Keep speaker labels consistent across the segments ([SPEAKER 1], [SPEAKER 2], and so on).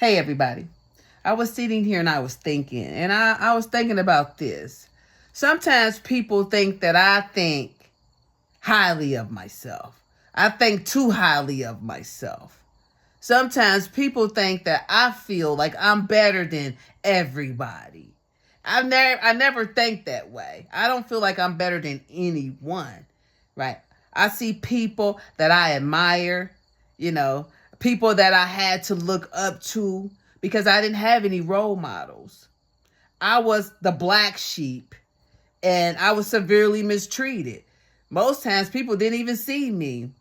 [SPEAKER 1] Hey, everybody. I was sitting here and I was thinking, and I was thinking about this. Sometimes people think that I think highly of myself. I think too highly of myself. Sometimes people think that I feel like I'm better than everybody. I never think that way. I don't feel like I'm better than anyone, right? I see people that I admire, you know, people that I had to look up to because I didn't have any role models. I was the black sheep and I was severely mistreated. Most times people didn't even see me.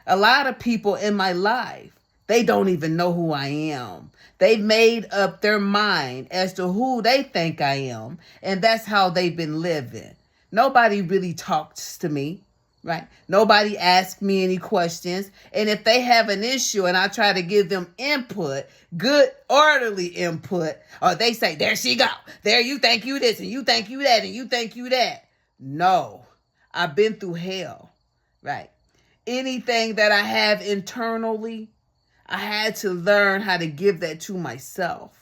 [SPEAKER 1] A lot of people in my life, they don't even know who I am. They've made up their mind as to who they think I am, and that's how they've been living. Nobody really talks to me, right? Nobody asks me any questions. And if they have an issue and I try to give them input, good, orderly input, or they say, there she go. There, you think you this, and you think you that, and you think you that. No, I've been through hell, right? Anything that I have internally, I had to learn how to give that to myself,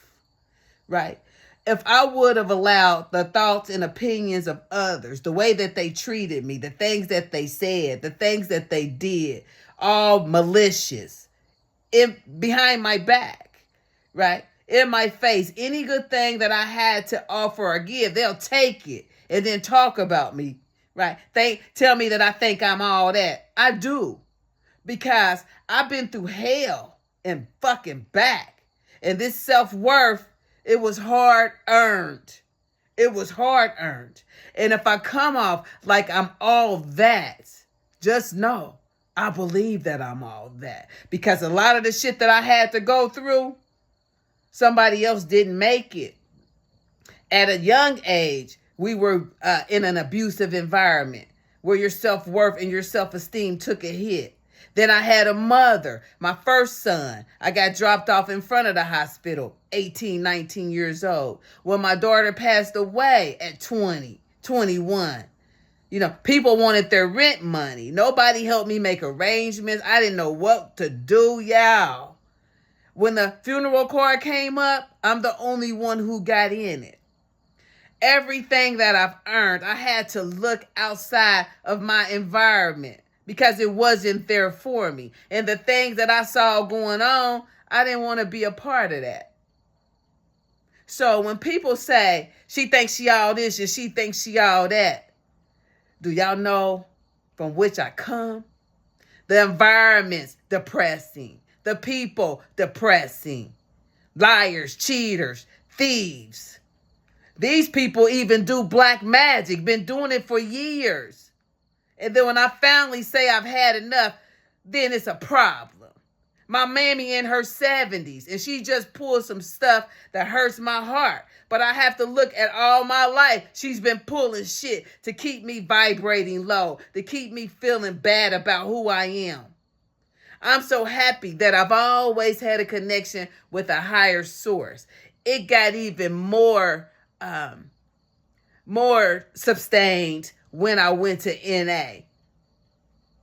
[SPEAKER 1] right? If I would have allowed the thoughts and opinions of others, the way that they treated me, the things that they said, the things that they did, all malicious, behind my back, right? In my face, any good thing that I had to offer or give, they'll take it and then talk about me, right? They tell me that I think I'm all that. I do, because I've been through hell and fucking back. And this self-worth, it was hard earned. It was hard earned. And if I come off like I'm all that, just know I believe that I'm all that. Because a lot of the shit that I had to go through, somebody else didn't make it. At a young age, we were in an abusive environment where your self-worth and your self-esteem took a hit. Then I had a mother, my first son. I got dropped off in front of the hospital, 18, 19 years old. When my daughter passed away at 20, 21. You know, people wanted their rent money. Nobody helped me make arrangements. I didn't know what to do, y'all. When the funeral card came up, I'm the only one who got in it. Everything that I've earned, I had to look outside of my environment because it wasn't there for me. And the things that I saw going on, I didn't want to be a part of that. So when people say, she thinks she all this and she thinks she all that, do y'all know from which I come? The environment's depressing. The people depressing. Liars, cheaters, thieves. These people even do black magic, been doing it for years. And then when I finally say I've had enough, then it's a problem. My mammy in her 70s, and she just pulled some stuff that hurts my heart. But I have to look at all my life. She's been pulling shit to keep me vibrating low, to keep me feeling bad about who I am. I'm so happy that I've always had a connection with a higher source. It got even more sustained when I went to NA.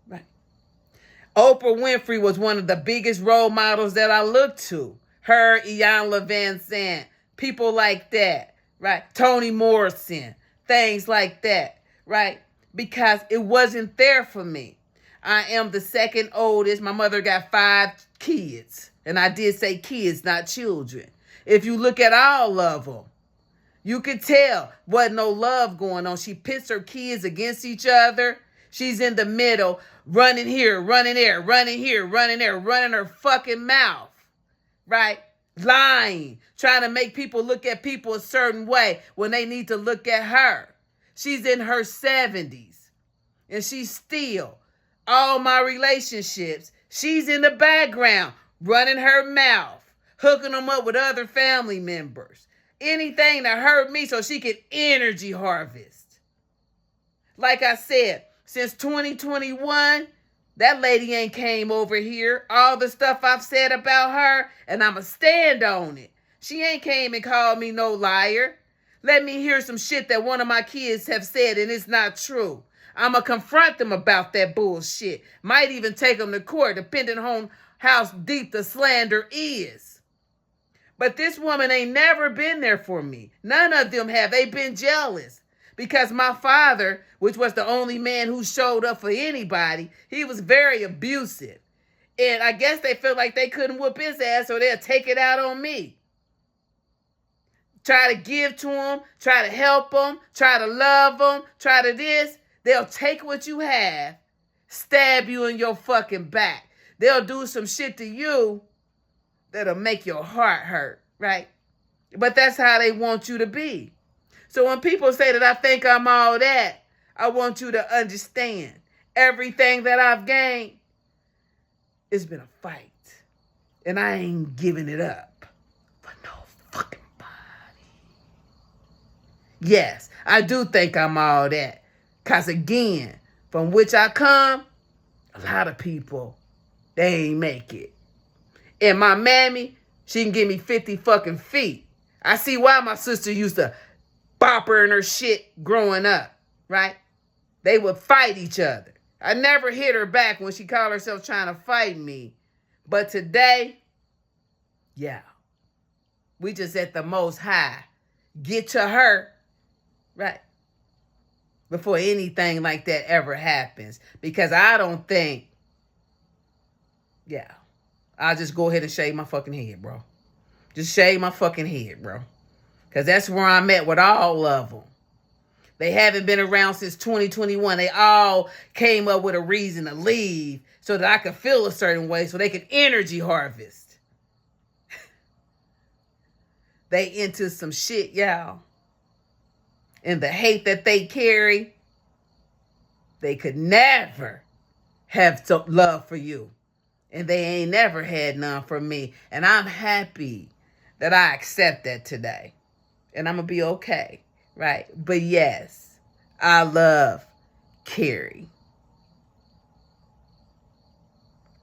[SPEAKER 1] Right. Oprah Winfrey was one of the biggest role models that I looked to. Her, Iyanla Vanzant, people like that, right? Toni Morrison, things like that, right? Because it wasn't there for me. I am the second oldest. My mother got 5 kids. And I did say kids, not children. If you look at all of them, you could tell wasn't no love going on. She pits her kids against each other. She's in the middle, running here, running there, running here, running there, running her fucking mouth, right? Lying, trying to make people look at people a certain way when they need to look at her. She's in her 70s, and she's still, all my relationships, she's in the background, running her mouth, hooking them up with other family members. Anything that hurt me so she could energy harvest. Like I said, since 2021, that lady ain't came over here. All the stuff I've said about her, and I'ma stand on it. She ain't came and called me no liar. Let me hear some shit that one of my kids have said and it's not true. I'ma confront them about that bullshit. Might even take them to court, depending on how deep the slander is. But this woman ain't never been there for me. None of them have. They been jealous. Because my father, which was the only man who showed up for anybody, he was very abusive. And I guess they felt like they couldn't whoop his ass, so they'll take it out on me. Try to give to him, try to help him, try to love him, try to this. They'll take what you have, stab you in your fucking back. They'll do some shit to you that'll make your heart hurt, right? But that's how they want you to be. So when people say that I think I'm all that, I want you to understand everything that I've gained, it's been a fight. And I ain't giving it up for no fucking body. Yes, I do think I'm all that. Because again, from which I come, a lot of people, they ain't make it. And my mammy, she can give me 50 fucking feet. I see why my sister used to bop her in her shit growing up, right? They would fight each other. I never hit her back when she called herself trying to fight me. But today, yeah, we just at the most high. Get to her, right? Before anything like that ever happens. Because I don't think, yeah, I'll just go ahead and shave my fucking head, bro. Just shave my fucking head, bro. Because that's where I'm at with all of them. They haven't been around since 2021. They all came up with a reason to leave so that I could feel a certain way so they could energy harvest. They into some shit, y'all. And the hate that they carry, they could never have love for you. And they ain't never had none for me. And I'm happy that I accept that today. And I'm going to be okay, right? But yes, I love Carrie.